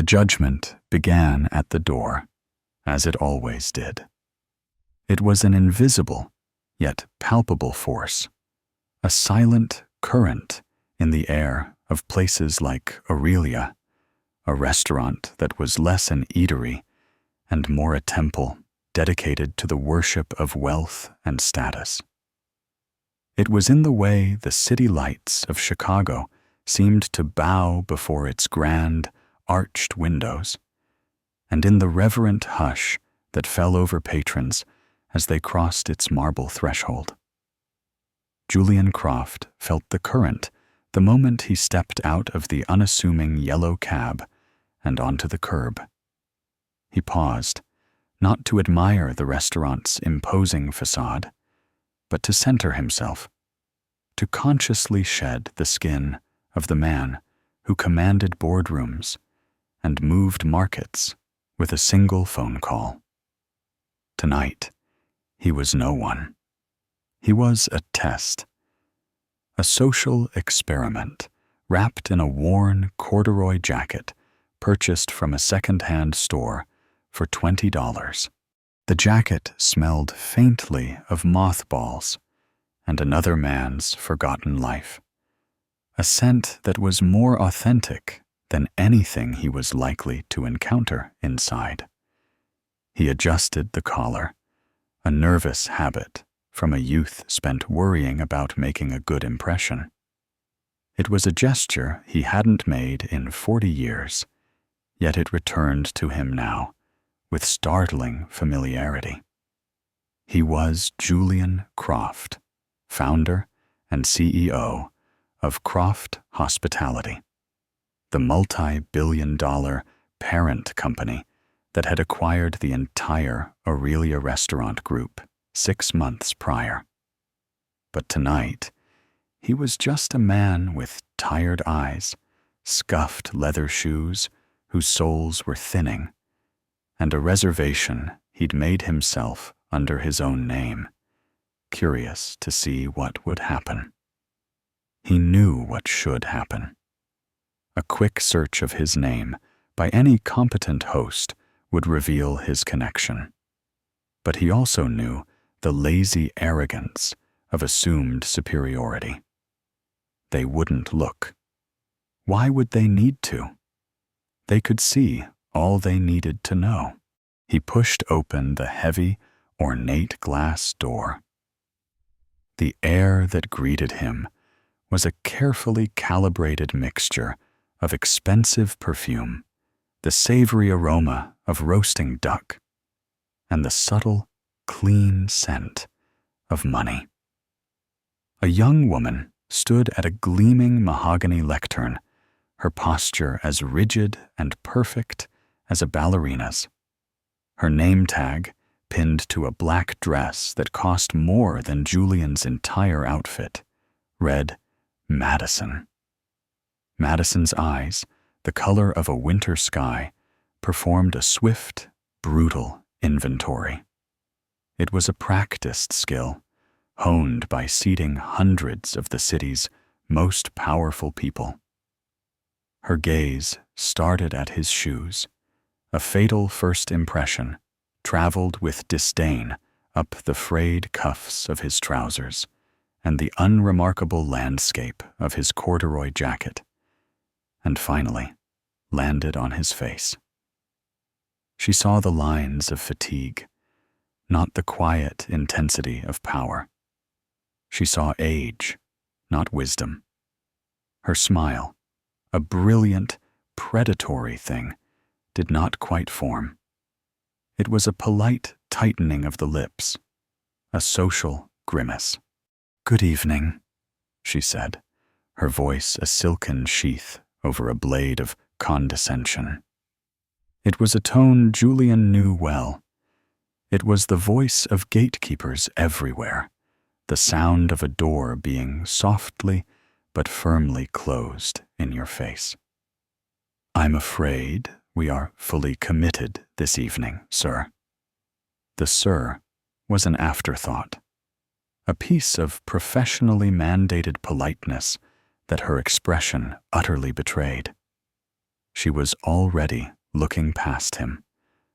The judgment began at the door, as it always did. It was an invisible, yet palpable force, a silent current in the air of places like Aurelia, a restaurant that was less an eatery and more a temple dedicated to the worship of wealth and status. It was in the way the city lights of Chicago seemed to bow before its grand, arched windows, and in the reverent hush that fell over patrons as they crossed its marble threshold. Julian Croft felt the current the moment he stepped out of the unassuming yellow cab and onto the curb. He paused, not to admire the restaurant's imposing facade, but to center himself, to consciously shed the skin of the man who commanded boardrooms and moved markets with a single phone call. Tonight, he was no one. He was a test, a social experiment wrapped in a worn corduroy jacket purchased from a second-hand store for $20. The jacket smelled faintly of mothballs and another man's forgotten life, a scent that was more authentic than anything he was likely to encounter inside. He adjusted the collar, a nervous habit from a youth spent worrying about making a good impression. It was a gesture he hadn't made in 40 years, yet it returned to him now with startling familiarity. He was Julian Croft, founder and CEO of Croft Hospitality, the multi-billion-dollar parent company that had acquired the entire Aurelia restaurant group 6 months prior. But tonight, he was just a man with tired eyes, scuffed leather shoes whose soles were thinning, and a reservation he'd made himself under his own name, curious to see what would happen. He knew what should happen. A quick search of his name by any competent host would reveal his connection. But he also knew the lazy arrogance of assumed superiority. They wouldn't look. Why would they need to? They could see all they needed to know. He pushed open the heavy, ornate glass door. The air that greeted him was a carefully calibrated mixture of expensive perfume, the savory aroma of roasting duck, and the subtle, clean scent of money. A young woman stood at a gleaming mahogany lectern, her posture as rigid and perfect as a ballerina's. Her name tag, pinned to a black dress that cost more than Julian's entire outfit, read Madison. Madison's eyes, the color of a winter sky, performed a swift, brutal inventory. It was a practiced skill, honed by seating hundreds of the city's most powerful people. Her gaze started at his shoes. A fatal first impression traveled with disdain up the frayed cuffs of his trousers and the unremarkable landscape of his corduroy jacket, and finally landed on his face. She saw the lines of fatigue, not the quiet intensity of power. She saw age, not wisdom. Her smile, a brilliant, predatory thing, did not quite form. It was a polite tightening of the lips, a social grimace. "Good evening," she said, her voice a silken sheath over a blade of condescension. It was a tone Julian knew well. It was the voice of gatekeepers everywhere, the sound of a door being softly but firmly closed in your face. "I'm afraid we are fully committed this evening, sir." The "sir" was an afterthought, a piece of professionally mandated politeness that her expression utterly betrayed. She was already looking past him,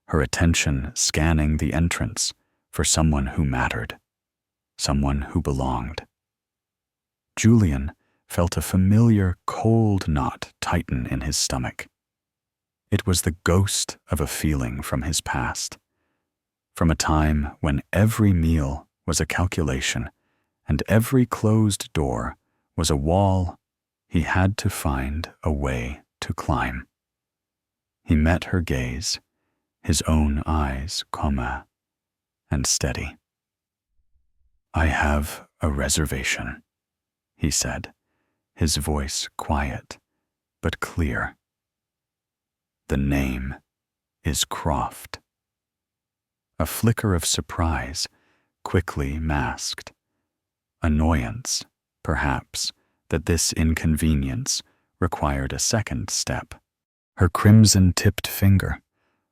her attention scanning the entrance for someone who mattered, someone who belonged. Julian felt a familiar cold knot tighten in his stomach. It was the ghost of a feeling from his past, from a time when every meal was a calculation and every closed door was a wall he had to find a way to climb. He met her gaze, his own eyes calm and steady. "I have a reservation," he said, his voice quiet but clear. "The name is Croft." A flicker of surprise quickly masked. Annoyance, perhaps, that this inconvenience required a second step. Her crimson-tipped finger,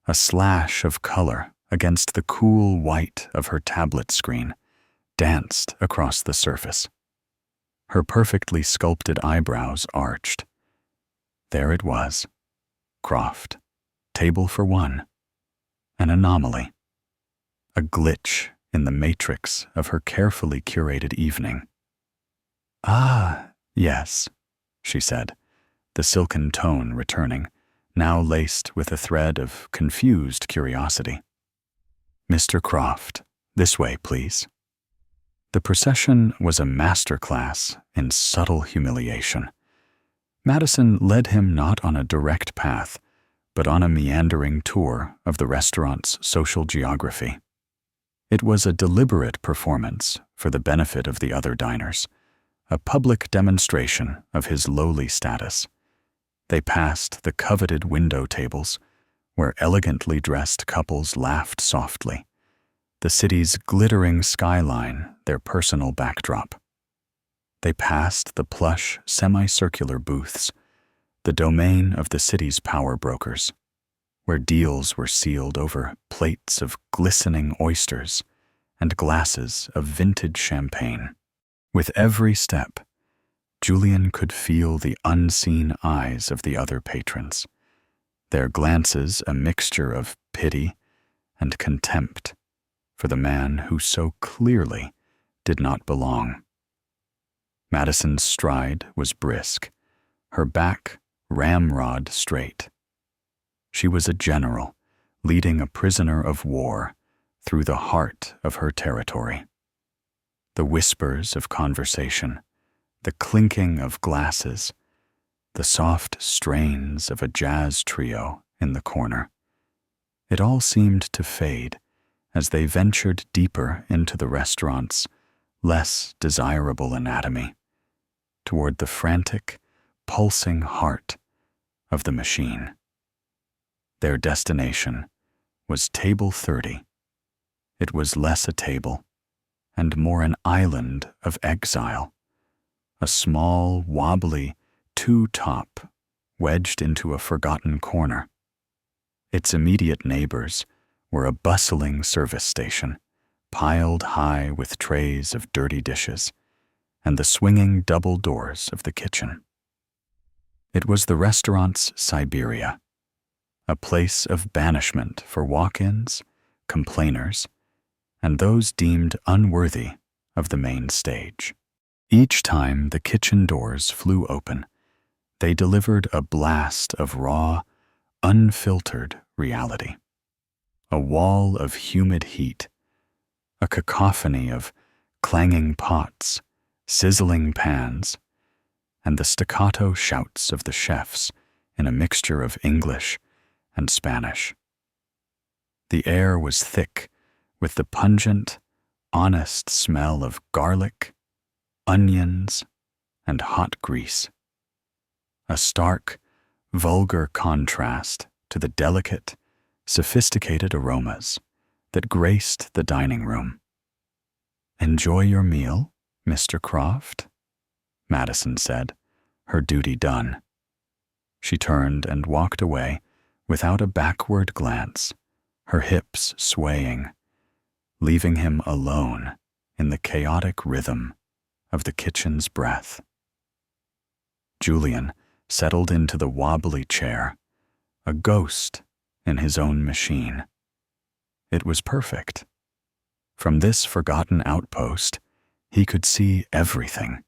a slash of color against the cool white of her tablet screen, danced across the surface. Her perfectly sculpted eyebrows arched. There it was. Croft. Table for one. An anomaly. A glitch in the matrix of her carefully curated evening. "Ah, yes," she said, the silken tone returning, now laced with a thread of confused curiosity. "Mr. Croft, this way, please." The procession was a masterclass in subtle humiliation. Madison led him not on a direct path, but on a meandering tour of the restaurant's social geography. It was a deliberate performance for the benefit of the other diners, a public demonstration of his lowly status. They passed the coveted window tables, where elegantly dressed couples laughed softly, the city's glittering skyline their personal backdrop. They passed the plush, semicircular booths, the domain of the city's power brokers, where deals were sealed over plates of glistening oysters and glasses of vintage champagne. With every step, Julian could feel the unseen eyes of the other patrons, their glances a mixture of pity and contempt for the man who so clearly did not belong. Madison's stride was brisk, her back ramrod straight. She was a general, leading a prisoner of war through the heart of her territory. The whispers of conversation, the clinking of glasses, the soft strains of a jazz trio in the corner. It all seemed to fade as they ventured deeper into the restaurant's less desirable anatomy, toward the frantic, pulsing heart of the machine. Their destination was table 30. It was less a table and more an island of exile, a small, wobbly two-top wedged into a forgotten corner. Its immediate neighbors were a bustling service station, piled high with trays of dirty dishes, and the swinging double doors of the kitchen. It was the restaurant's Siberia, a place of banishment for walk-ins, complainers, and those deemed unworthy of the main stage. Each time the kitchen doors flew open, they delivered a blast of raw, unfiltered reality. A wall of humid heat, a cacophony of clanging pots, sizzling pans, and the staccato shouts of the chefs in a mixture of English and Spanish. The air was thick with the pungent, honest smell of garlic, onions, and hot grease. A stark, vulgar contrast to the delicate, sophisticated aromas that graced the dining room. "Enjoy your meal, Mr. Croft," Madison said, her duty done. She turned and walked away without a backward glance, her hips swaying, leaving him alone in the chaotic rhythm of the kitchen's breath. Julian settled into the wobbly chair, a ghost in his own machine. It was perfect. From this forgotten outpost, he could see everything.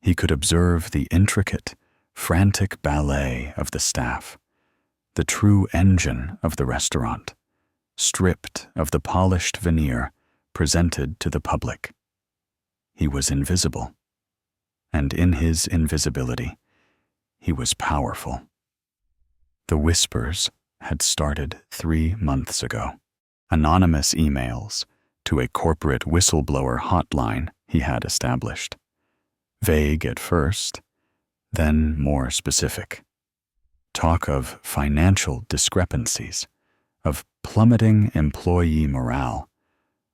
He could observe the intricate, frantic ballet of the staff, the true engine of the restaurant, stripped of the polished veneer presented to the public. He was invisible, and in his invisibility, he was powerful. The whispers had started 3 months ago. Anonymous emails to a corporate whistleblower hotline he had established. Vague at first, then more specific. Talk of financial discrepancies, of plummeting employee morale,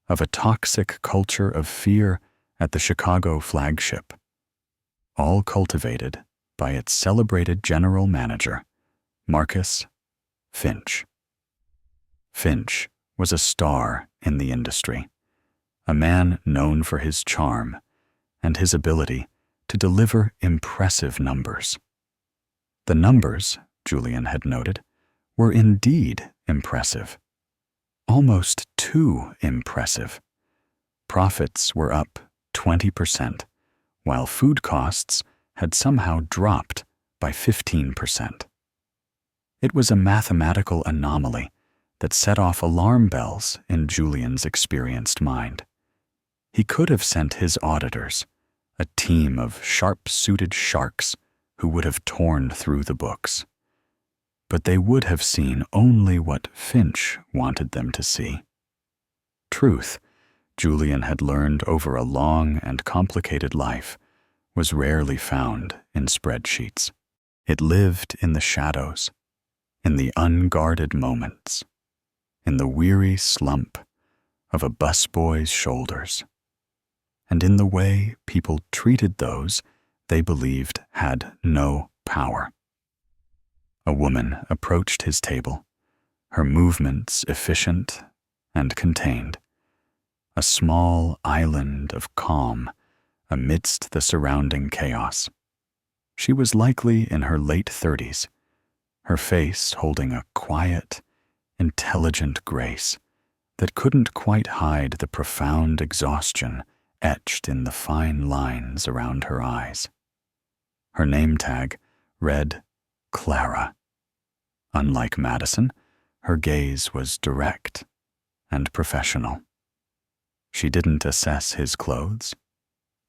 of a toxic culture of fear at the Chicago flagship, all cultivated by its celebrated general manager, Marcus Finch. Finch was a star in the industry, a man known for his charm and his ability to deliver impressive numbers. The numbers, Julian had noted, were indeed impressive. Almost too impressive. Profits were up 20%, while food costs had somehow dropped by 15%. It was a mathematical anomaly that set off alarm bells in Julian's experienced mind. He could have sent his auditors, a team of sharp-suited sharks who would have torn through the books. But they would have seen only what Finch wanted them to see. Truth, Julian had learned over a long and complicated life, was rarely found in spreadsheets. It lived in the shadows, in the unguarded moments, in the weary slump of a busboy's shoulders, and in the way people treated those they believed had no power. A woman approached his table, her movements efficient and contained, a small island of calm amidst the surrounding chaos. She was likely in her late 30s, her face holding a quiet, intelligent grace that couldn't quite hide the profound exhaustion etched in the fine lines around her eyes. Her name tag read Clara. Unlike Madison, her gaze was direct and professional. She didn't assess his clothes.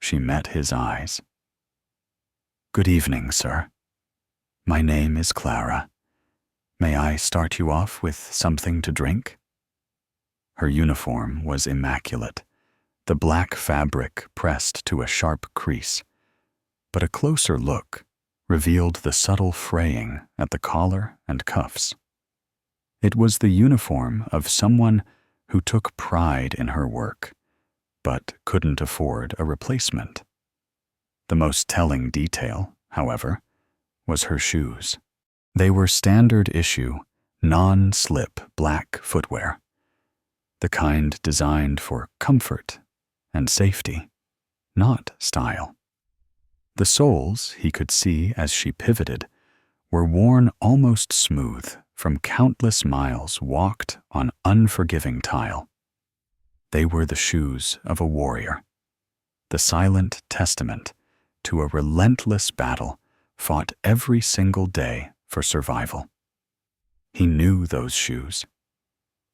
She met his eyes. "Good evening, sir. My name is Clara. May I start you off with something to drink?" Her uniform was immaculate, the black fabric pressed to a sharp crease, but a closer look revealed the subtle fraying at the collar and cuffs. It was the uniform of someone who took pride in her work, but couldn't afford a replacement. The most telling detail, however, was her shoes. They were standard issue, non-slip black footwear, the kind designed for comfort and safety, not style. The soles, he could see as she pivoted, were worn almost smooth from countless miles walked on unforgiving tile. They were the shoes of a warrior, the silent testament to a relentless battle fought every single day for survival. He knew those shoes.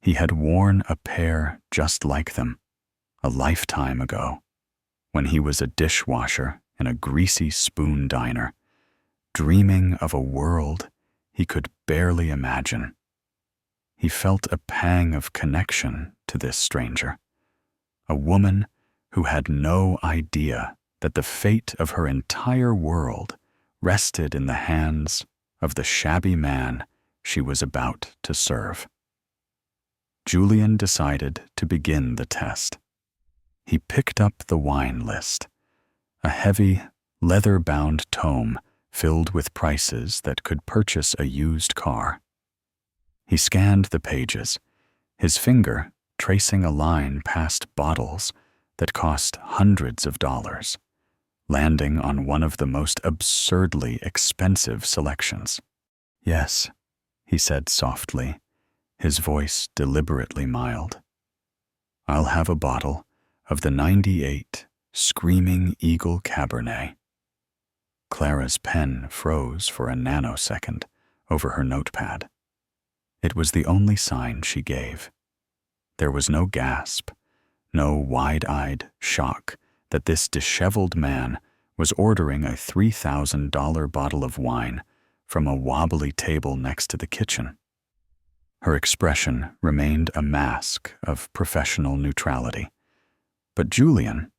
He had worn a pair just like them a lifetime ago, when he was a dishwasher in a greasy spoon diner, dreaming of a world he could barely imagine. He felt a pang of connection to this stranger, a woman who had no idea that the fate of her entire world rested in the hands of the shabby man she was about to serve. Julian decided to begin the test. He picked up the wine list, a heavy, leather-bound tome filled with prices that could purchase a used car. He scanned the pages, his finger tracing a line past bottles that cost hundreds of dollars, landing on one of the most absurdly expensive selections. Yes, he said softly, his voice deliberately mild. "I'll have a bottle of the 98 Screaming Eagle Cabernet." Clara's pen froze for a nanosecond over her notepad. It was the only sign she gave. There was no gasp, no wide-eyed shock that this disheveled man was ordering a $3,000 bottle of wine from a wobbly table next to the kitchen. Her expression remained a mask of professional neutrality. But Julian,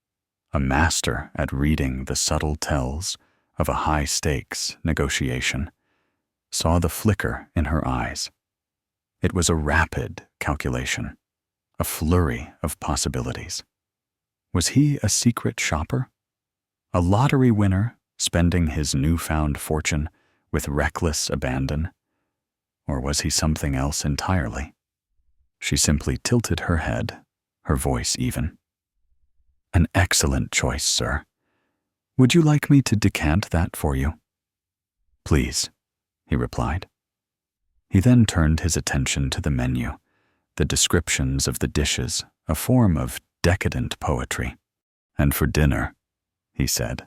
a master at reading the subtle tells of a high-stakes negotiation, saw the flicker in her eyes. It was a rapid calculation, a flurry of possibilities. Was he a secret shopper? A lottery winner spending his newfound fortune with reckless abandon? Or was he something else entirely? She simply tilted her head, her voice even. "An excellent choice, sir. Would you like me to decant that for you?" "Please," he replied. He then turned his attention to the menu, the descriptions of the dishes, a form of decadent poetry. "And for dinner," he said,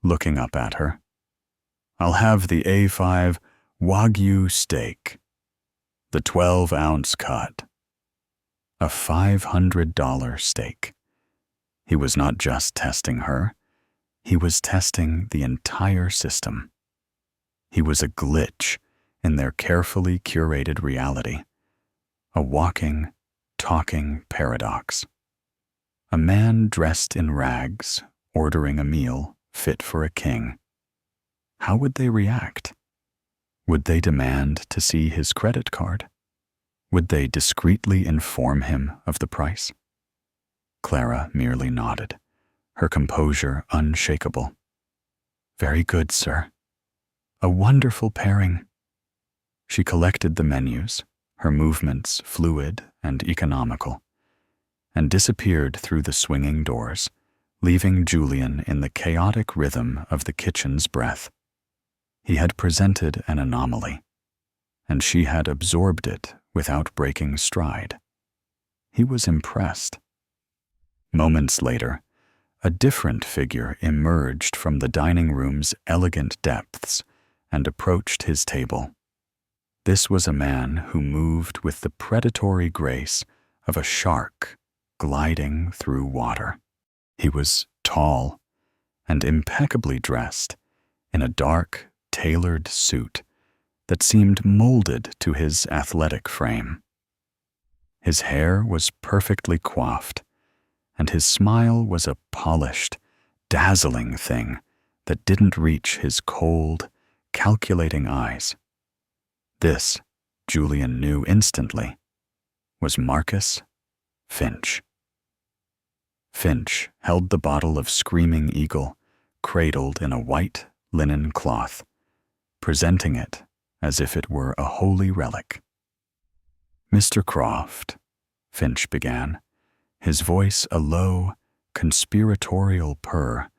looking up at her, "I'll have the A5 Wagyu steak, the 12-ounce cut." A $500 steak. He was not just testing her, he was testing the entire system. He was a glitch in their carefully curated reality, a walking, talking paradox. A man dressed in rags, ordering a meal fit for a king. How would they react? Would they demand to see his credit card? Would they discreetly inform him of the price? Clara merely nodded, her composure unshakable. "Very good, sir. A wonderful pairing." She collected the menus, her movements fluid and economical, and disappeared through the swinging doors, leaving Julian in the chaotic rhythm of the kitchen's breath. He had presented an anomaly, and she had absorbed it without breaking stride. He was impressed. Moments later, a different figure emerged from the dining room's elegant depths and approached his table. This was a man who moved with the predatory grace of a shark gliding through water. He was tall and impeccably dressed in a dark, tailored suit that seemed molded to his athletic frame. His hair was perfectly coiffed, and his smile was a polished, dazzling thing that didn't reach his cold, calculating eyes. This, Julian knew instantly, was Marcus Finch. Finch held the bottle of Screaming Eagle cradled in a white linen cloth, presenting it as if it were a holy relic. "Mr. Croft," Finch began, his voice a low, conspiratorial purr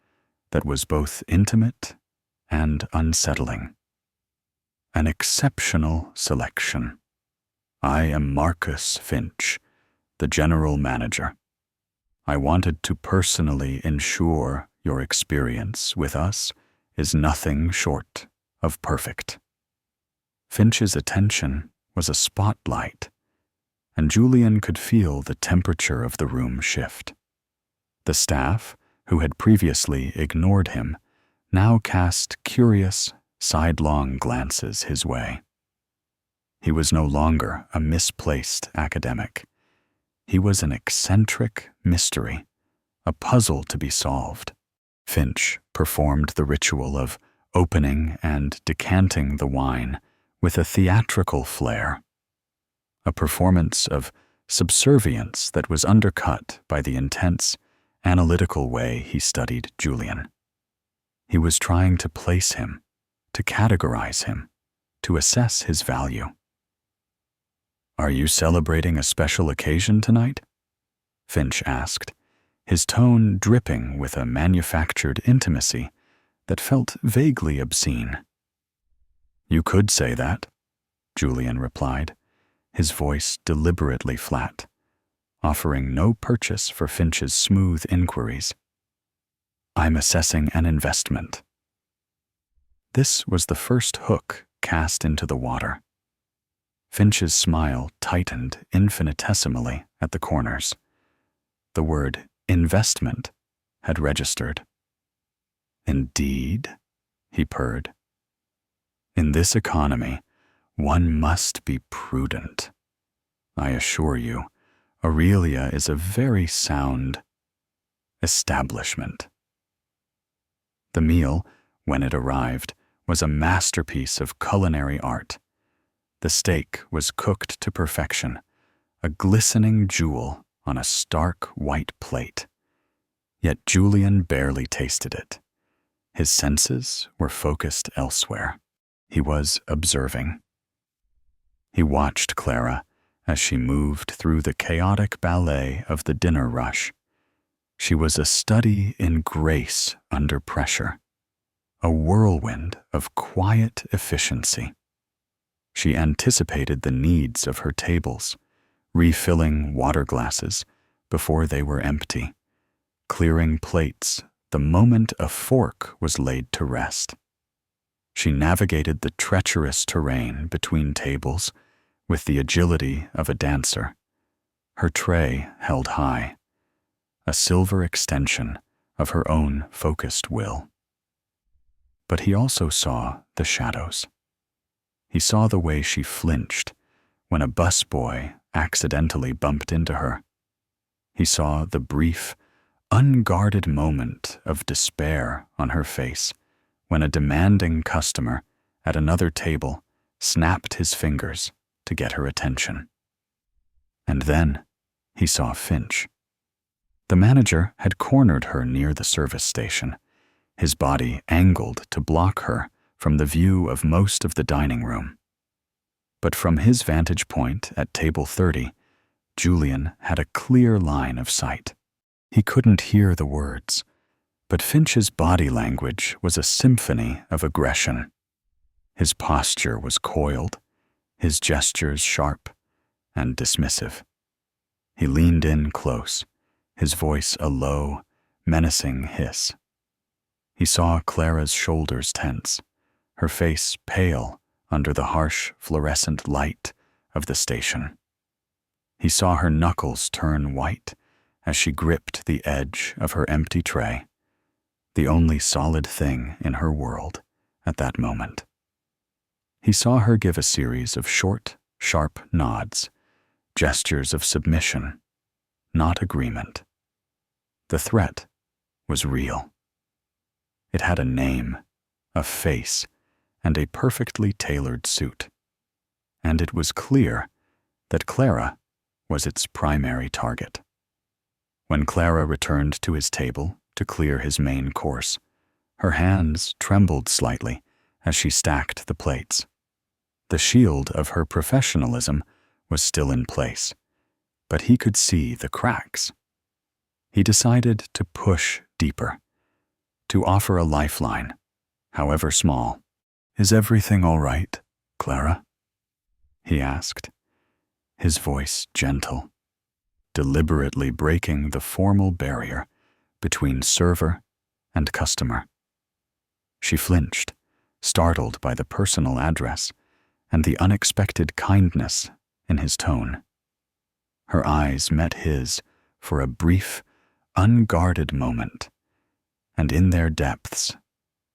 that was both intimate and unsettling. "An exceptional selection. I am Marcus Finch, the general manager. I wanted to personally ensure your experience with us is nothing short of perfect." Finch's attention was a spotlight, and Julian could feel the temperature of the room shift. The staff, who had previously ignored him, now cast curious, sidelong glances his way. He was no longer a misplaced academic. He was an eccentric mystery, a puzzle to be solved. Finch performed the ritual of opening and decanting the wine with a theatrical flair, a performance of subservience that was undercut by the intense, analytical way he studied Julian. He was trying to place him, to categorize him, to assess his value. "Are you celebrating a special occasion tonight?" Finch asked, his tone dripping with a manufactured intimacy that felt vaguely obscene. "You could say that," Julian replied, his voice deliberately flat, offering no purchase for Finch's smooth inquiries. "I'm assessing an investment." This was the first hook cast into the water. Finch's smile tightened infinitesimally at the corners. The word investment had registered. "Indeed," he purred. "In this economy, one must be prudent. I assure you, Aurelia is a very sound establishment." The meal, when it arrived, was a masterpiece of culinary art. The steak was cooked to perfection, a glistening jewel on a stark white plate. Yet Julian barely tasted it. His senses were focused elsewhere. He was observing. He watched Clara as she moved through the chaotic ballet of the dinner rush. She was a study in grace under pressure, a whirlwind of quiet efficiency. She anticipated the needs of her tables, refilling water glasses before they were empty, clearing plates the moment a fork was laid to rest. She navigated the treacherous terrain between tables with the agility of a dancer, her tray held high, a silver extension of her own focused will. But he also saw the shadows. He saw the way she flinched when a busboy accidentally bumped into her. He saw the brief, unguarded moment of despair on her face when a demanding customer at another table snapped his fingers to get her attention. And then he saw Finch. The manager had cornered her near the service station, his body angled to block her from the view of most of the dining room. But from his vantage point at table 30, Julian had a clear line of sight. He couldn't hear the words, but Finch's body language was a symphony of aggression. His posture was coiled, his gestures sharp and dismissive. He leaned in close, his voice a low, menacing hiss. He saw Clara's shoulders tense, her face pale under the harsh fluorescent light of the station. He saw her knuckles turn white as she gripped the edge of her empty tray, the only solid thing in her world at that moment. He saw her give a series of short, sharp nods, gestures of submission, not agreement. The threat was real. It had a name, a face, and a perfectly tailored suit. And it was clear that Clara was its primary target. When Clara returned to his table to clear his main course, her hands trembled slightly as she stacked the plates. The shield of her professionalism was still in place, but he could see the cracks. He decided to push deeper, to offer a lifeline, however small. "Is everything all right, Clara?" he asked, his voice gentle, deliberately breaking the formal barrier between server and customer. She flinched, startled by the personal address and the unexpected kindness in his tone. Her eyes met his for a brief, unguarded moment, and in their depths,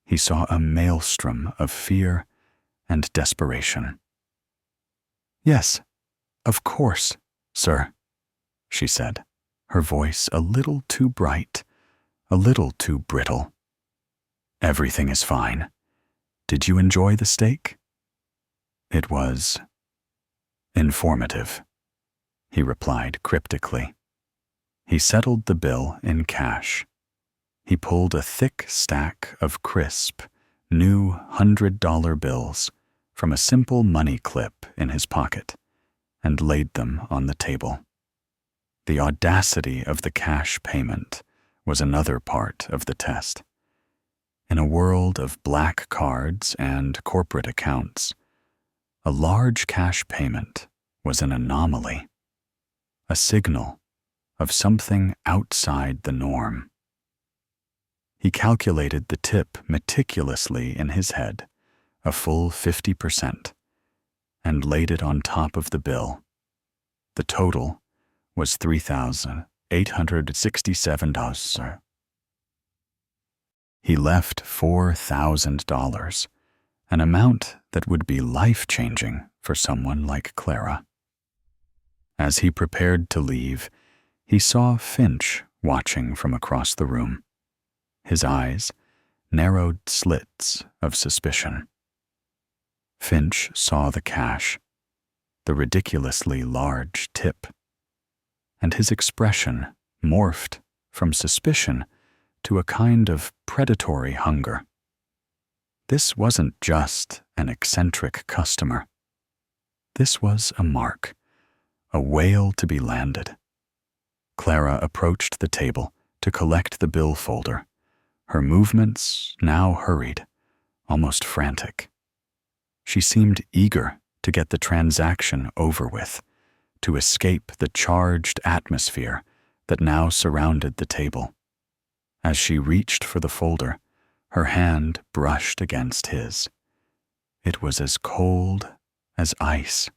he saw a maelstrom of fear and desperation. "Yes, of course, sir," she said, her voice a little too bright, a little too brittle. "Everything is fine. Did you enjoy the steak?" "It was informative," he replied cryptically. He settled the bill in cash. He pulled a thick stack of crisp, new $100 bills from a simple money clip in his pocket and laid them on the table. The audacity of the cash payment was another part of the test. In a world of black cards and corporate accounts, A large cash payment was an anomaly, a signal of something outside the norm. He calculated the tip meticulously in his head, a full 50%, and laid it on top of the bill. The total was $3,867. He left $4,000, an amount that would be life-changing for someone like Clara. As he prepared to leave, he saw Finch watching from across the room. His eyes narrowed slits of suspicion. Finch saw the cash, the ridiculously large tip, and his expression morphed from suspicion to a kind of predatory hunger. This wasn't just an eccentric customer. This was a mark, a whale to be landed. Clara approached the table to collect the bill folder, her movements now hurried, almost frantic. She seemed eager to get the transaction over with, to escape the charged atmosphere that now surrounded the table. As she reached for the folder, her hand brushed against his. It was as cold as ice.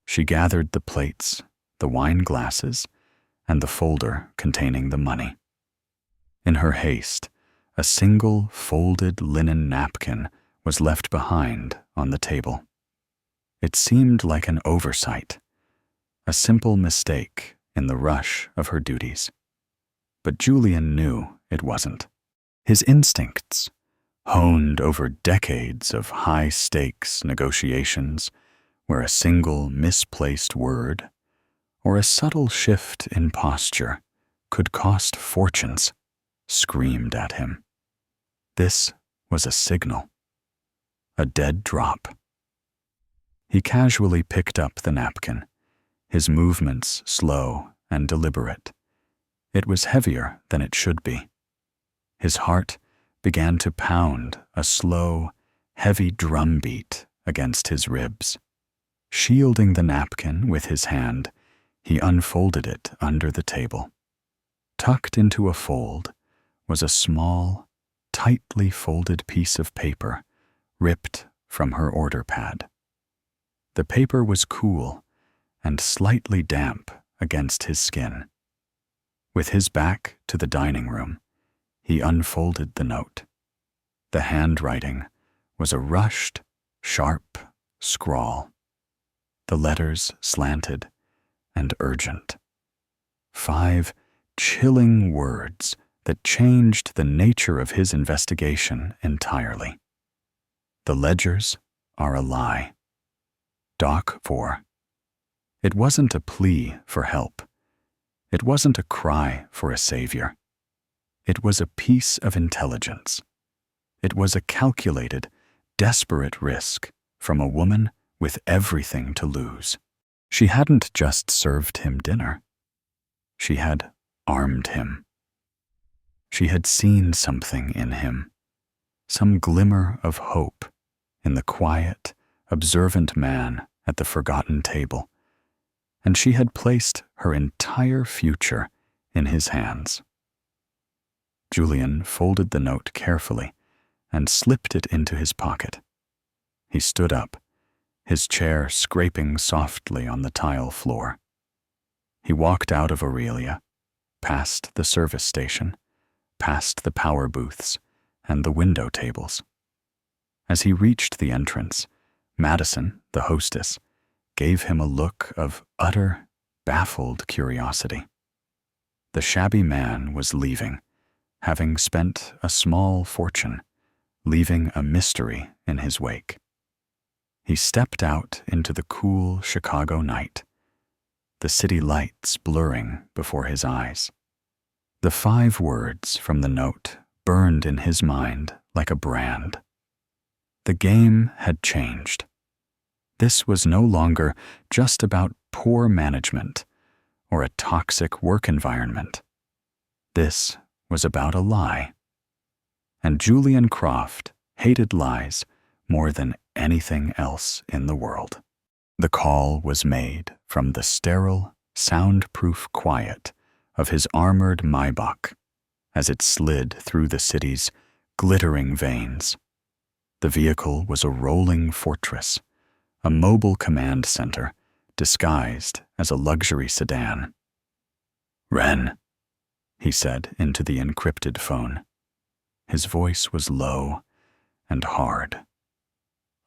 She gathered the plates, the wine glasses, and the folder containing the money. In her haste, a single folded linen napkin was left behind on the table. It seemed like an oversight, a simple mistake in the rush of her duties. But Julian knew it wasn't. His instincts, honed over decades of high-stakes negotiations, where a single misplaced word or a subtle shift in posture could cost fortunes, screamed at him. This was a signal, a dead drop. He casually picked up the napkin, his movements slow and deliberate. It was heavier than it should be. His heart began to pound a slow, heavy drumbeat against his ribs. Shielding the napkin with his hand, he unfolded it under the table. Tucked into a fold was a small, tightly folded piece of paper ripped from her order pad. The paper was cool and slightly damp against his skin. With his back to the dining room, he unfolded the note. The handwriting was a rushed, sharp scrawl. The letters slanted and urgent. 5 chilling words that changed the nature of his investigation entirely. The ledgers are a lie. Doc 4. It wasn't a plea for help. It wasn't a cry for a savior. It was a piece of intelligence. It was a calculated, desperate risk from a woman with everything to lose. She hadn't just served him dinner. She had armed him. She had seen something in him, some glimmer of hope in the quiet, observant man at the forgotten table, and she had placed her entire future in his hands. Julian folded the note carefully and slipped it into his pocket. He stood up, his chair scraping softly on the tile floor. He walked out of Aurelia, past the service station, past the power booths and the window tables. As he reached the entrance, Madison, the hostess, gave him a look of utter, baffled curiosity. The shabby man was leaving, having spent a small fortune, leaving a mystery in his wake. He stepped out into the cool Chicago night, the city lights blurring before his eyes. The 5 words from the note burned in his mind like a brand. The game had changed. This was no longer just about poor management or a toxic work environment. This was about a lie. And Julian Croft hated lies more than anything else in the world. The call was made from the sterile, soundproof quiet of his armored Maybach as it slid through the city's glittering veins. The vehicle was a rolling fortress, a mobile command center disguised as a luxury sedan. "Ren," he said into the encrypted phone. His voice was low and hard.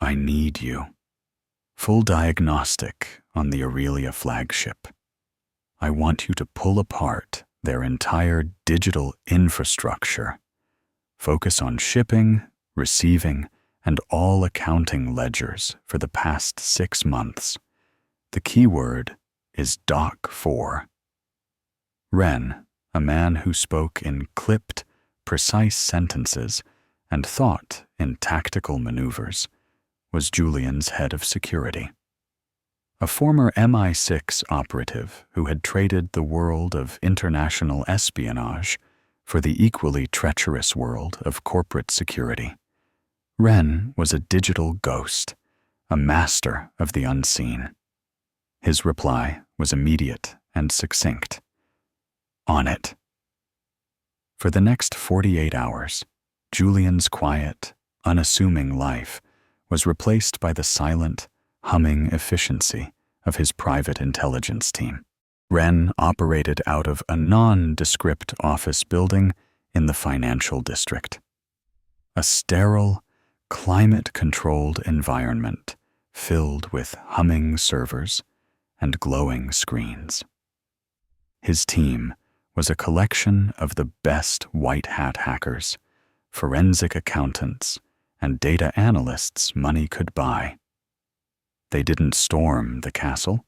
"I need you. Full diagnostic on the Aurelia flagship. I want you to pull apart their entire digital infrastructure. Focus on shipping, receiving, and all accounting ledgers for the past 6 months. The keyword is Doc 4. Ren, a man who spoke in clipped, precise sentences and thought in tactical maneuvers, was Julian's head of security. A former MI6 operative who had traded the world of international espionage for the equally treacherous world of corporate security. Ren was a digital ghost, a master of the unseen. His reply was immediate and succinct. "On it." For the next 48 hours, Julian's quiet, unassuming life was replaced by the silent, humming efficiency of his private intelligence team. Ren operated out of a nondescript office building in the financial district. A sterile, climate-controlled environment filled with humming servers and glowing screens. His team was a collection of the best white-hat hackers, forensic accountants, and data analysts money could buy. They didn't storm the castle.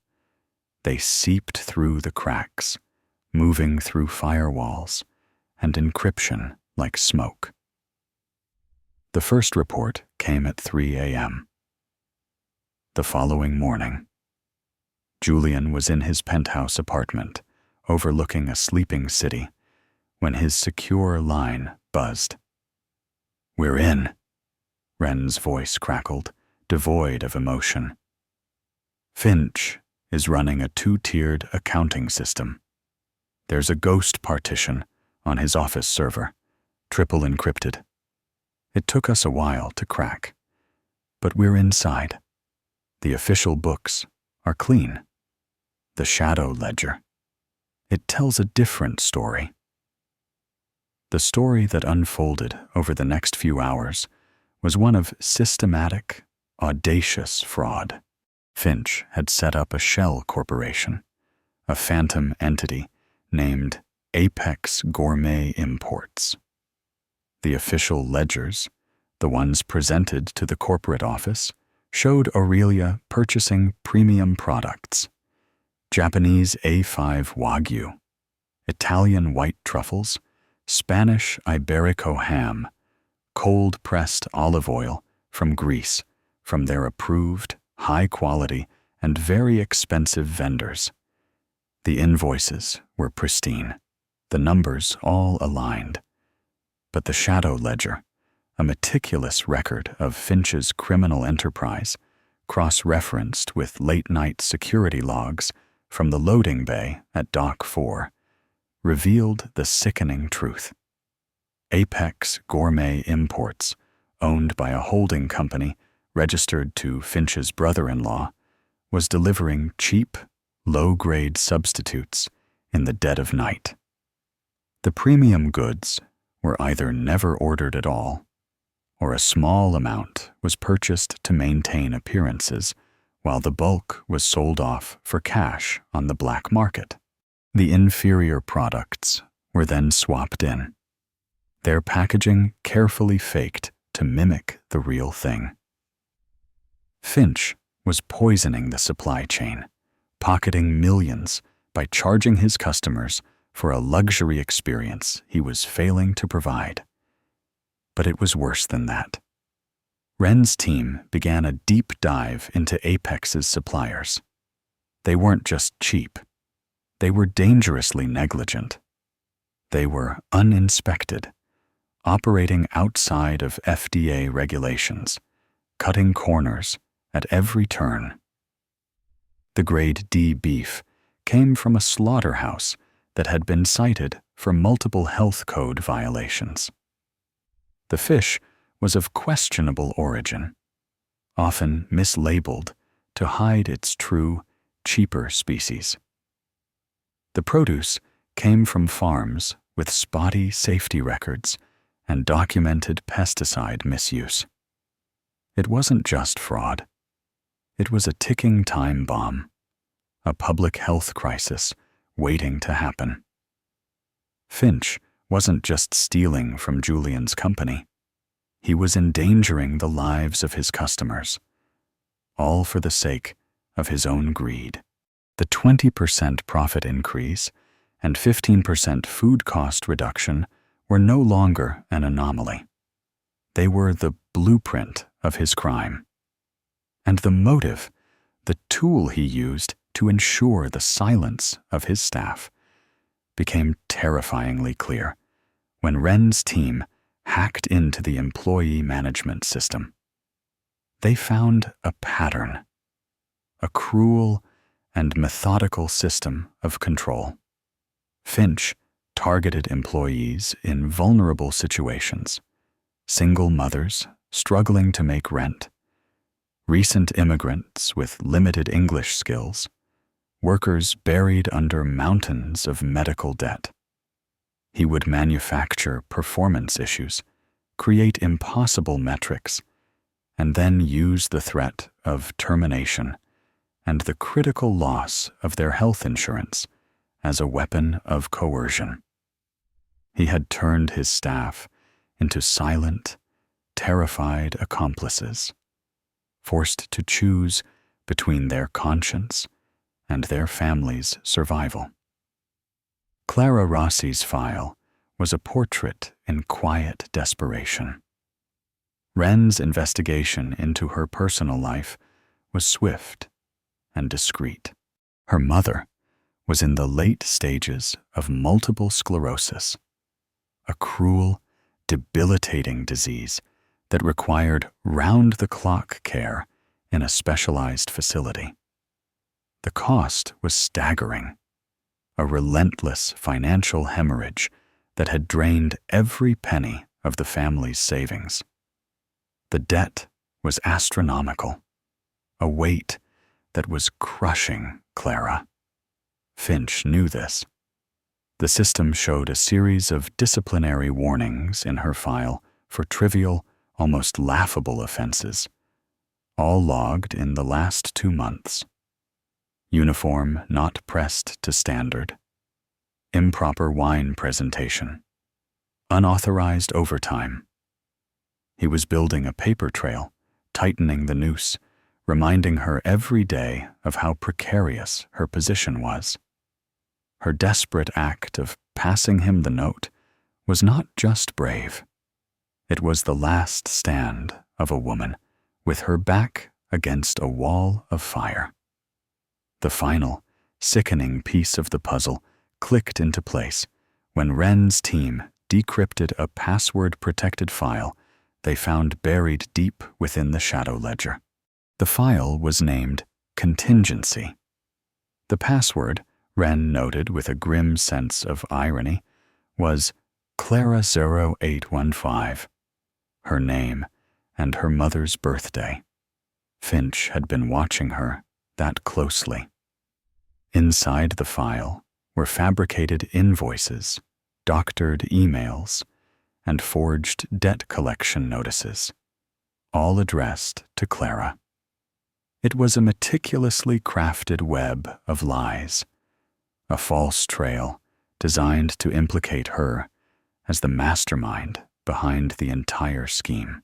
They seeped through the cracks, moving through firewalls and encryption like smoke. The first report came at 3 a.m. The following morning, Julian was in his penthouse apartment overlooking a sleeping city when his secure line buzzed. "We're in," Ren's voice crackled, devoid of emotion. "Finch is running a 2-tiered accounting system. There's a ghost partition on his office server, triple encrypted. It took us a while to crack, but we're inside. The official books are clean. The shadow ledger, it tells a different story." The story that unfolded over the next few hours was one of systematic, audacious fraud. Finch had set up a shell corporation, a phantom entity named Apex Gourmet Imports. The official ledgers, the ones presented to the corporate office, showed Aurelia purchasing premium products: Japanese A5 Wagyu, Italian white truffles, Spanish Iberico ham, cold-pressed olive oil from Greece from their approved, high-quality, and very expensive vendors. The invoices were pristine, the numbers all aligned. But the shadow ledger, a meticulous record of Finch's criminal enterprise, cross-referenced with late-night security logs from the loading bay at Dock 4, revealed the sickening truth. Apex Gourmet Imports, owned by a holding company registered to Finch's brother-in-law, was delivering cheap, low-grade substitutes in the dead of night. The premium goods were either never ordered at all, or a small amount was purchased to maintain appearances, while the bulk was sold off for cash on the black market. The inferior products were then swapped in, their packaging carefully faked to mimic the real thing. Finch was poisoning the supply chain, pocketing millions by charging his customers for a luxury experience he was failing to provide. But it was worse than that. Ren's team began a deep dive into Apex's suppliers. They weren't just cheap. They were dangerously negligent. They were uninspected, operating outside of FDA regulations, cutting corners at every turn. The grade D beef came from a slaughterhouse that had been cited for multiple health code violations. The fish was of questionable origin, often mislabeled to hide its true, cheaper species. The produce came from farms with spotty safety records and documented pesticide misuse. It wasn't just fraud. It was a ticking time bomb, a public health crisis waiting to happen. Finch wasn't just stealing from Julian's company. He was endangering the lives of his customers, all for the sake of his own greed. The 20% profit increase and 15% food cost reduction were no longer an anomaly. They were the blueprint of his crime. And the motive, the tool he used to ensure the silence of his staff, became terrifyingly clear when Wren's team hacked into the employee management system. They found a pattern, a cruel and methodical system of control. Finch targeted employees in vulnerable situations, single mothers struggling to make rent, recent immigrants with limited English skills, workers buried under mountains of medical debt. He would manufacture performance issues, create impossible metrics, and then use the threat of termination and the critical loss of their health insurance as a weapon of coercion. He had turned his staff into silent, terrified accomplices, forced to choose between their conscience and their family's survival. Clara Rossi's file was a portrait in quiet desperation. Wren's investigation into her personal life was swift and discreet. Her mother was in the late stages of multiple sclerosis, a cruel, debilitating disease that required round-the-clock care in a specialized facility. The cost was staggering, a relentless financial hemorrhage that had drained every penny of the family's savings. The debt was astronomical, a weight that was crushing Clara. Finch knew this. The system showed a series of disciplinary warnings in her file for trivial, almost laughable offenses, all logged in the last 2 months. Uniform not pressed to standard, improper wine presentation, unauthorized overtime. He was building a paper trail, tightening the noose, reminding her every day of how precarious her position was. Her desperate act of passing him the note was not just brave. It was the last stand of a woman with her back against a wall of fire. The final, sickening piece of the puzzle clicked into place when Wren's team decrypted a password-protected file they found buried deep within the shadow ledger. The file was named Contingency. The password, Wren noted with a grim sense of irony, was Clara0815, her name and her mother's birthday. Finch had been watching her that closely. Inside the file were fabricated invoices, doctored emails, and forged debt collection notices, all addressed to Clara. It was a meticulously crafted web of lies, a false trail designed to implicate her as the mastermind behind the entire scheme.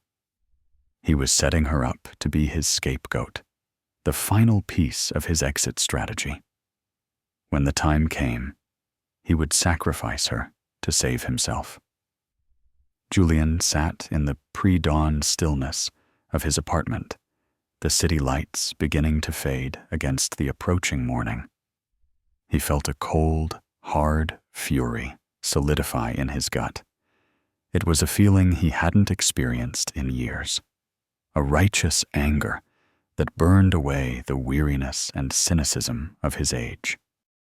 He was setting her up to be his scapegoat, the final piece of his exit strategy. When the time came, he would sacrifice her to save himself. Julian sat in the pre-dawn stillness of his apartment, the city lights beginning to fade against the approaching morning. He felt a cold, hard fury solidify in his gut. It was a feeling he hadn't experienced in years, a righteous anger that burned away the weariness and cynicism of his age.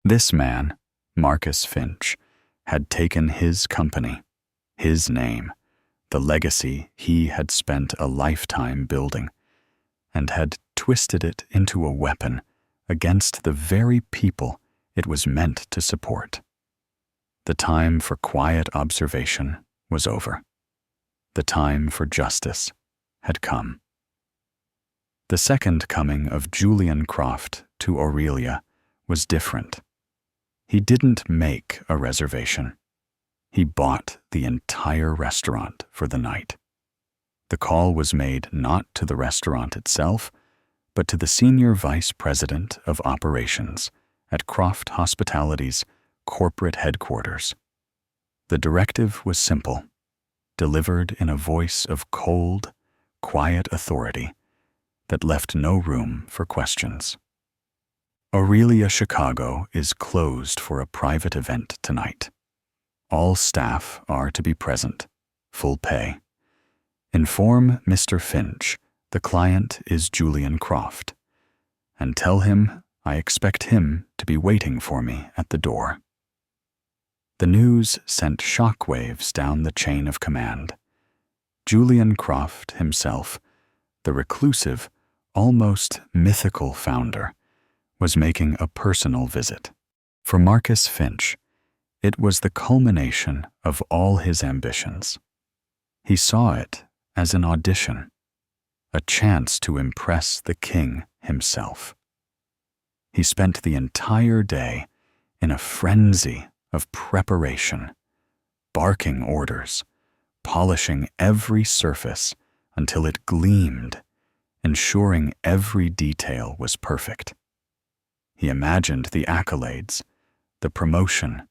This man, Marcus Finch, had taken his company, his name, the legacy he had spent a lifetime building, and had twisted it into a weapon against the very people it was meant to support. The time for quiet observation was over. The time for justice had come. The second coming of Julian Croft to Aurelia was different. He didn't make a reservation. He bought the entire restaurant for the night. The call was made not to the restaurant itself, but to the senior vice president of operations at Croft Hospitality's corporate headquarters. The directive was simple, delivered in a voice of cold, quiet authority that left no room for questions. Aurelia Chicago is closed for a private event tonight. All staff are to be present, full pay. Inform Mr. Finch the client is Julian Croft, and tell him I expect him to be waiting for me at the door. The news sent shockwaves down the chain of command. Julian Croft himself, the reclusive, almost mythical founder, was making a personal visit. For Marcus Finch, it was the culmination of all his ambitions. He saw it as an audition, a chance to impress the king himself. He spent the entire day in a frenzy of preparation, barking orders, polishing every surface until it gleamed, ensuring every detail was perfect. He imagined the accolades, the promotion,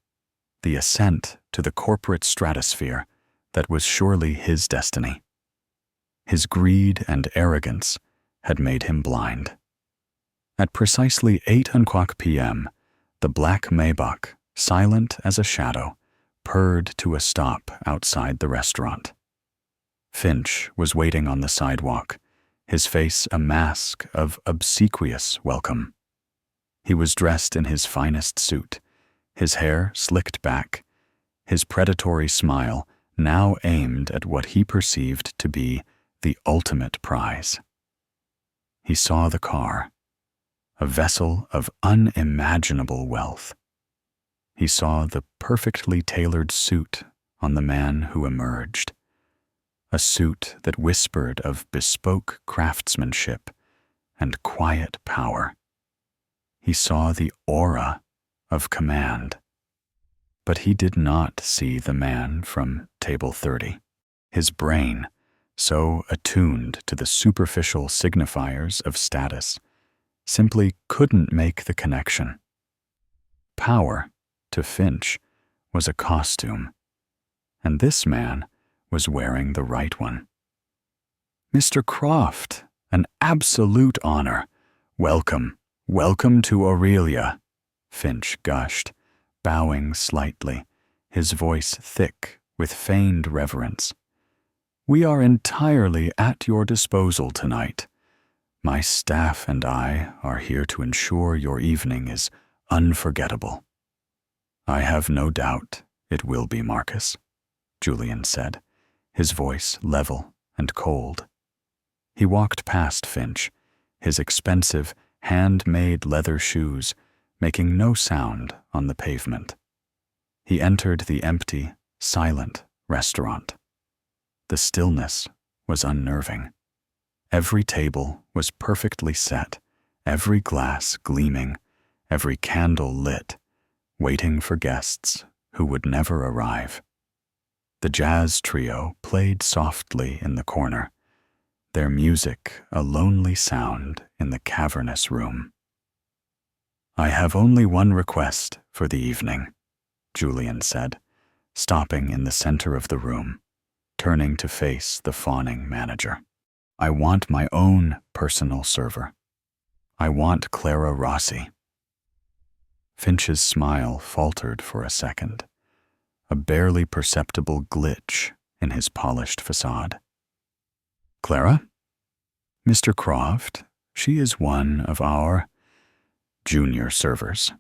the ascent to the corporate stratosphere that was surely his destiny. His greed and arrogance had made him blind. At precisely 8:00 p.m., the black Maybach, silent as a shadow, purred to a stop outside the restaurant. Finch was waiting on the sidewalk, his face a mask of obsequious welcome. He was dressed in his finest suit, his hair slicked back, his predatory smile now aimed at what he perceived to be the ultimate prize. He saw the car, a vessel of unimaginable wealth. He saw the perfectly tailored suit on the man who emerged, a suit that whispered of bespoke craftsmanship and quiet power. He saw the aura of command. But he did not see the man from table 30. His brain, so attuned to the superficial signifiers of status, simply couldn't make the connection. Power, to Finch, was a costume, and this man was wearing the right one. "Mr. Croft, an absolute honor. Welcome, welcome to Aurelia," Finch gushed, bowing slightly, his voice thick with feigned reverence. "We are entirely at your disposal tonight. My staff and I are here to ensure your evening is unforgettable." "I have no doubt it will be, Marcus," Julian said, his voice level and cold. He walked past Finch, his expensive, handmade leather shoes making no sound on the pavement. He entered the empty, silent restaurant. The stillness was unnerving. Every table was perfectly set, every glass gleaming, every candle lit, waiting for guests who would never arrive. The jazz trio played softly in the corner, their music a lonely sound in the cavernous room. "I have only one request for the evening," Julian said, stopping in the center of the room, turning to face the fawning manager. "I want my own personal server. I want Clara Rossi." Finch's smile faltered for a second, a barely perceptible glitch in his polished facade. "Clara? Mr. Croft, she is one of our junior servers.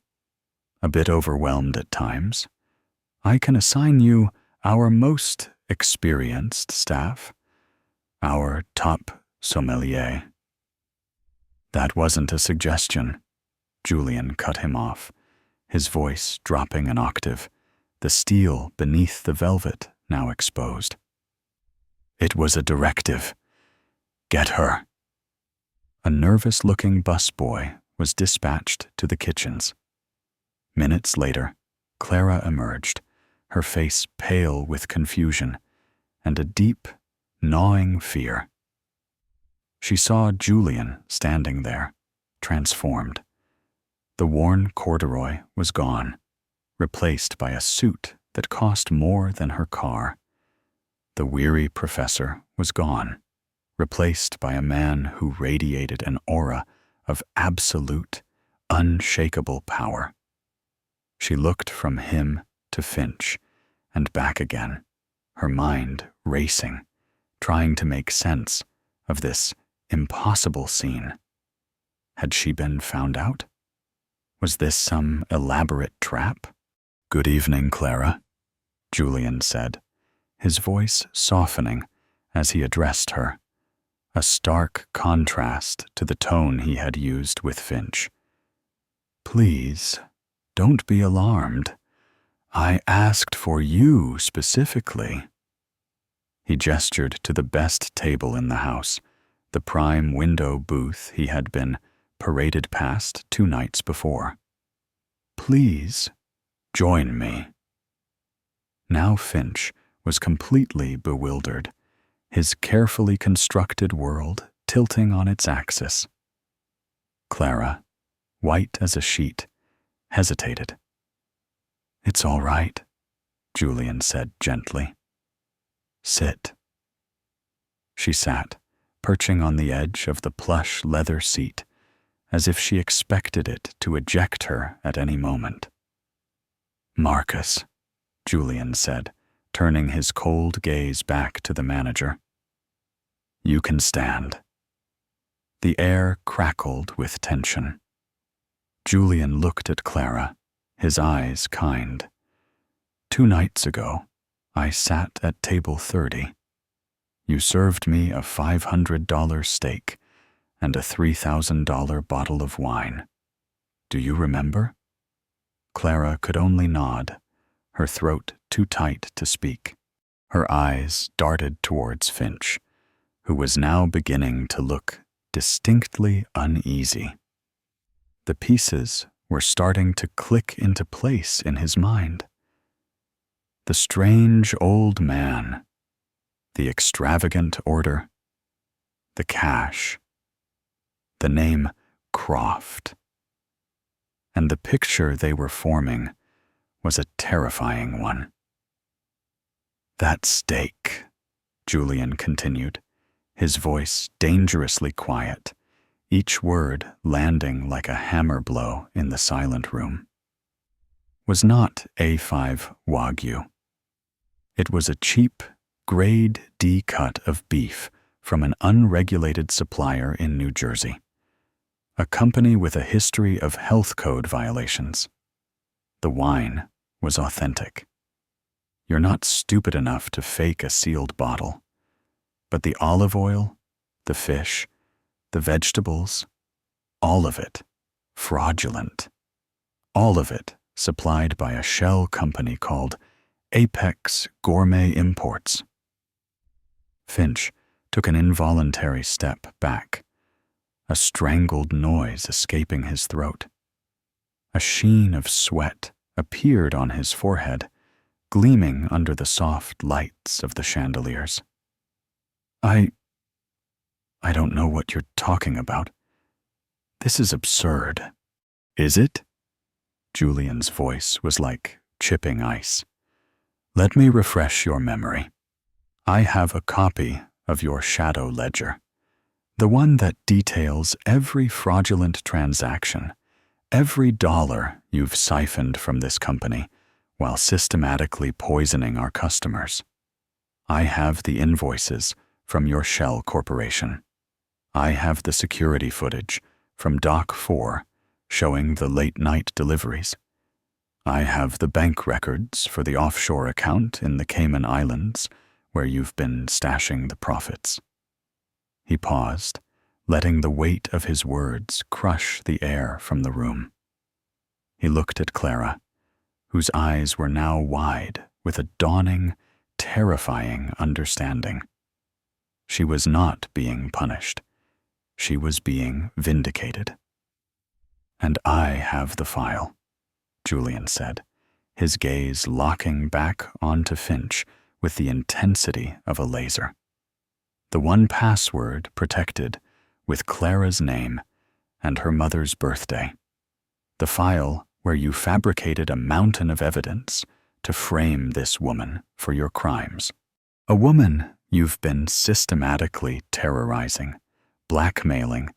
A bit overwhelmed at times. I can assign you our most experienced staff, our top sommelier." "That wasn't a suggestion," Julian cut him off, his voice dropping an octave, the steel beneath the velvet now exposed. "It was a directive. Get her." A nervous-looking busboy was dispatched to the kitchens. Minutes later, Clara emerged, her face pale with confusion and a deep, gnawing fear. She saw Julian standing there, transformed. The worn corduroy was gone, replaced by a suit that cost more than her car. The weary professor was gone, replaced by a man who radiated an aura of absolute, unshakable power. She looked from him to Finch and back again, her mind racing, trying to make sense of this impossible scene. Had she been found out? Was this some elaborate trap? "Good evening, Clara," Julian said, his voice softening as he addressed her, a stark contrast to the tone he had used with Finch. "Please, don't be alarmed. I asked for you specifically." He gestured to the best table in the house, the prime window booth he had been paraded past 2 nights before. "Please, join me." Now Finch was completely bewildered, his carefully constructed world tilting on its axis. Clara, white as a sheet, hesitated. "It's all right," Julian said gently. "Sit." She sat, perching on the edge of the plush leather seat, as if she expected it to eject her at any moment. "Marcus," Julian said, turning his cold gaze back to the manager. "You can stand." The air crackled with tension. Julian looked at Clara, his eyes kind. "2 nights ago, I sat at table 30. You served me a $500 steak and a $3,000 bottle of wine. Do you remember?" Clara could only nod, her throat too tight to speak. Her eyes darted towards Finch, who was now beginning to look distinctly uneasy. The pieces were starting to click into place in his mind. The strange old man, the extravagant order, the cash, the name Croft. And the picture they were forming was a terrifying one. "That steak," Julian continued, his voice dangerously quiet, each word landing like a hammer blow in the silent room, was not A5 Wagyu. It was a cheap, grade D cut of beef from an unregulated supplier in New Jersey, a company with a history of health code violations. The wine was authentic. You're not stupid enough to fake a sealed bottle, but the olive oil, the fish, the vegetables, all of it fraudulent. All of it supplied by a shell company called Apex Gourmet Imports. Finch took an involuntary step back, a strangled noise escaping his throat. A sheen of sweat appeared on his forehead, gleaming under the soft lights of the chandeliers. I don't know what you're talking about. This is absurd." "Is it?" Julian's voice was like chipping ice. "Let me refresh your memory. I have a copy of your shadow ledger, the one that details every fraudulent transaction, every dollar you've siphoned from this company while systematically poisoning our customers. I have the invoices from your shell corporation. I have the security footage from Dock 4 showing the late-night deliveries. I have the bank records for the offshore account in the Cayman Islands where you've been stashing the profits." He paused, letting the weight of his words crush the air from the room. He looked at Clara, whose eyes were now wide with a dawning, terrifying understanding. She was not being punished. She was being vindicated. "And I have the file," Julian said, his gaze locking back onto Finch with the intensity of a laser. The one password protected with Clara's name and her mother's birthday. The file where you fabricated a mountain of evidence to frame this woman for your crimes. A woman you've been systematically terrorizing, blackmailing,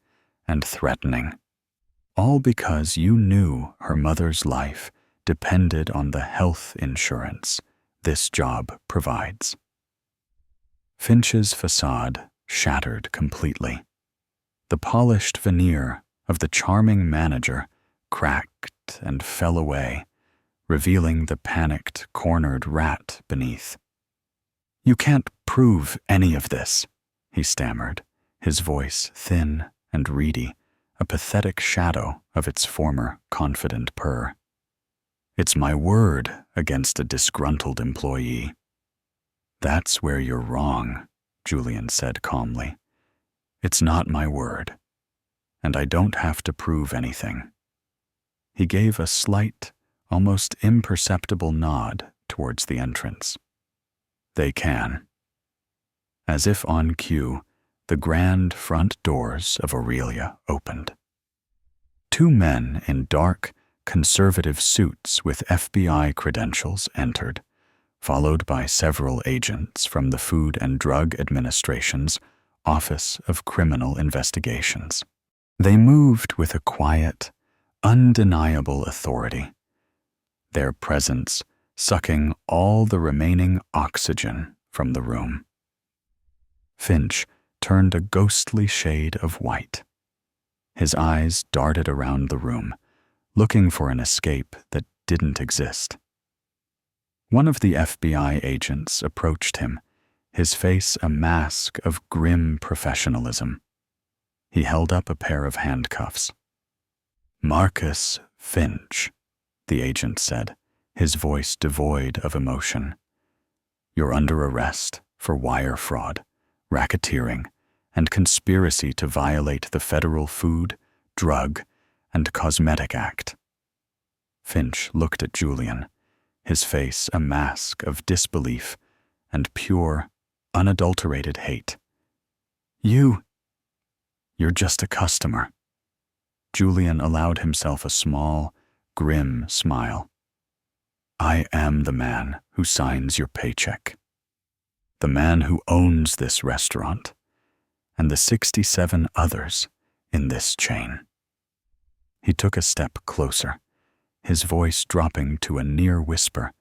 and threatening. All because you knew her mother's life depended on the health insurance this job provides. Finch's facade shattered completely. The polished veneer of the charming manager cracked and fell away, revealing the panicked, cornered rat beneath. "You can't prove any of this," he stammered, his voice thin and reedy, a pathetic shadow of its former confident purr. "It's my word against a disgruntled employee." "That's where you're wrong," Julian said calmly. "It's not my word, and I don't have to prove anything." He gave a slight, almost imperceptible nod towards the entrance. "They can." As if on cue, the grand front doors of Aurelia opened. Two men in dark, conservative suits with FBI credentials entered, followed by several agents from the Food and Drug Administration's Office of Criminal Investigations. They moved with a quiet, undeniable authority, their presence sucking all the remaining oxygen from the room. Finch turned a ghostly shade of white. His eyes darted around the room, looking for an escape that didn't exist. One of the FBI agents approached him, his face a mask of grim professionalism. He held up a pair of handcuffs. "Marcus Finch," the agent said, his voice devoid of emotion. "You're under arrest for wire fraud, racketeering, and conspiracy to violate the Federal Food, Drug, and Cosmetic Act." Finch looked at Julian, his face a mask of disbelief and pure, unadulterated hate. You're just a customer." Julian allowed himself a small, grim smile. "I am the man who signs your paycheck. The man who owns this restaurant and the 67 others in this chain." He took a step closer, his voice dropping to a near whisper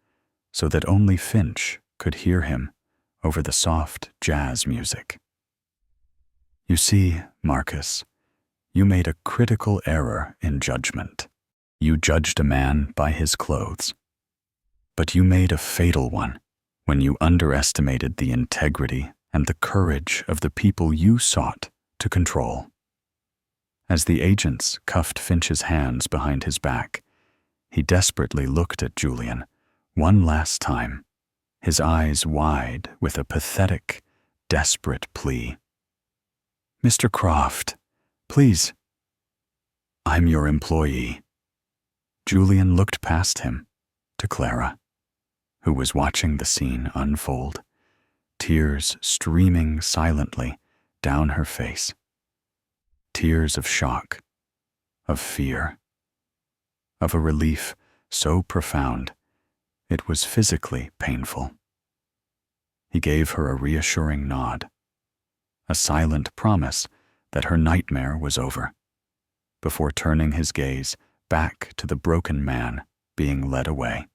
so that only Finch could hear him over the soft jazz music. "You see, Marcus, you made a critical error in judgment. You judged a man by his clothes. But you made a fatal one when you underestimated the integrity and the courage of the people you sought to control." As the agents cuffed Finch's hands behind his back, he desperately looked at Julian one last time, his eyes wide with a pathetic, desperate plea. "Mr. Croft, please." "I'm your employee." Julian looked past him to Clara, who was watching the scene unfold, tears streaming silently down her face. Tears of shock, of fear, of a relief so profound it was physically painful. He gave her a reassuring nod, a silent promise that her nightmare was over, before turning his gaze back to the broken man being led away.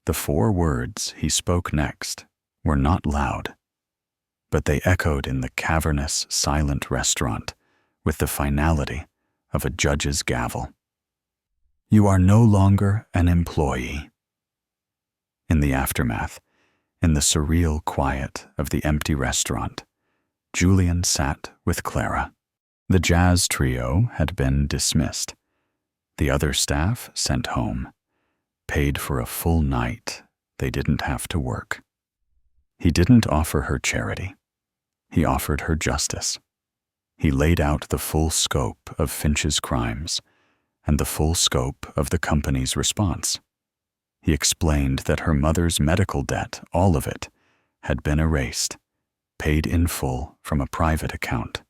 The 4 words he spoke next were not loud. but they echoed in the cavernous, silent restaurant with the finality of a judge's gavel. You are no longer an employee. In the aftermath, in the surreal quiet of the empty restaurant, Julian sat with Clara. The jazz trio had been dismissed. The other staff sent home, paid for a full night they didn't have to work. He didn't offer her charity. He offered her justice. He laid out the full scope of Finch's crimes and the full scope of the company's response. He explained that her mother's medical debt, all of it, had been erased, paid in full from a private account.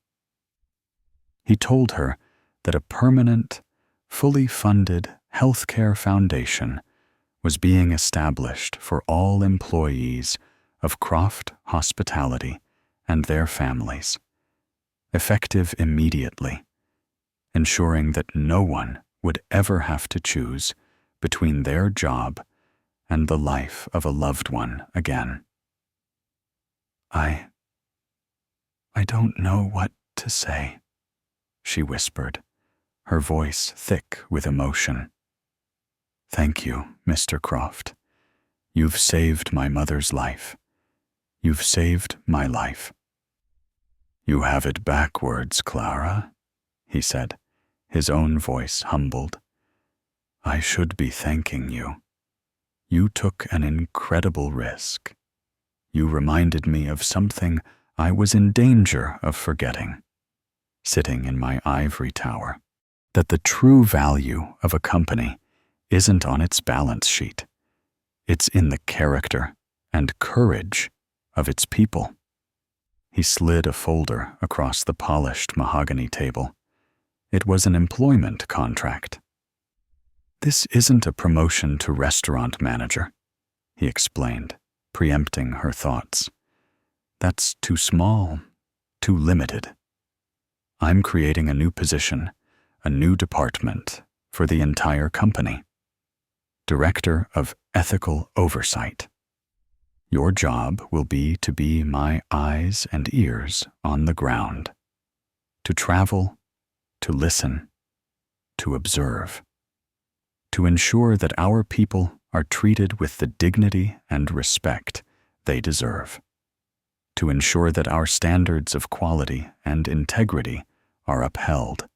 He told her that a permanent, fully funded healthcare foundation was being established for all employees of Croft Hospitality and their families, effective immediately, ensuring that no one would ever have to choose between their job and the life of a loved one again. I don't know what to say, she whispered, her voice thick with emotion. Thank you, Mr. Croft. You've saved my mother's life. You've saved my life. You have it backwards, Clara, he said, his own voice humbled. I should be thanking you. You took an incredible risk. You reminded me of something I was in danger of forgetting, sitting in my ivory tower, that the true value of a company isn't on its balance sheet. It's in the character and courage of its people. He slid a folder across the polished mahogany table. It was an employment contract. This isn't a promotion to restaurant manager, he explained, preempting her thoughts. That's too small, too limited. I'm creating a new position, a new department for the entire company. Director of Ethical Oversight. Your job will be to be my eyes and ears on the ground, to travel, to listen, to observe, to ensure that our people are treated with the dignity and respect they deserve, to ensure that our standards of quality and integrity are upheld,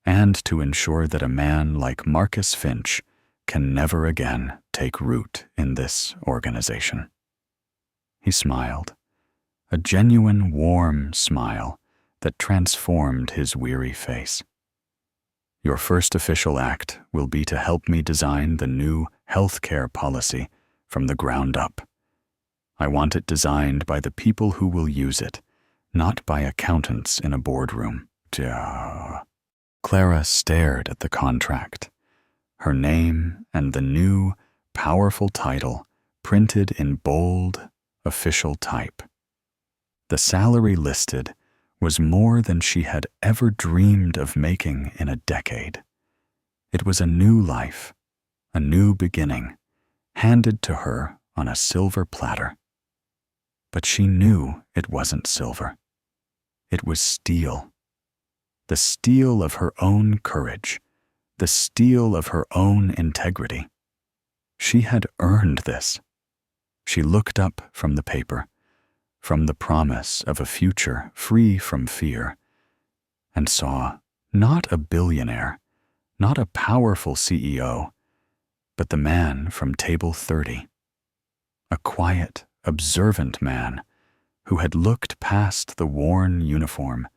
and to ensure that a man like Marcus Finch can never again take root in this organization. He smiled, a genuine warm smile that transformed his weary face. Your first official act will be to help me design the new healthcare policy from the ground up. I want it designed by the people who will use it, not by accountants in a boardroom. Clara stared at the contract, her name and the new, powerful title printed in bold, official type. The salary listed was more than she had ever dreamed of making in a decade. It was a new life, a new beginning, handed to her on a silver platter. But she knew it wasn't silver. It was steel. The steel of her own courage, the steel of her own integrity. She had earned this. She looked up from the paper, from the promise of a future free from fear, and saw not a billionaire, not a powerful CEO, but the man from table 30, a quiet, observant man who had looked past the worn uniform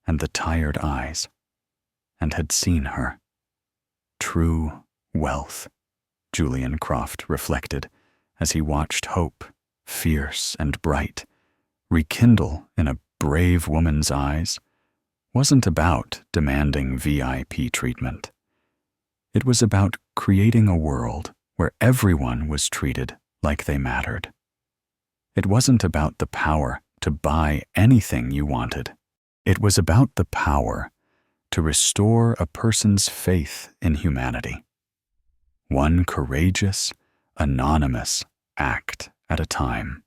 and the tired eyes, and had seen her. True wealth, Julian Croft reflected as he watched hope, fierce and bright, rekindle in a brave woman's eyes, wasn't about demanding VIP treatment. It was about creating a world where everyone was treated like they mattered. It wasn't about the power to buy anything you wanted. It was about the power to restore a person's faith in humanity. One courageous, anonymous act at a time.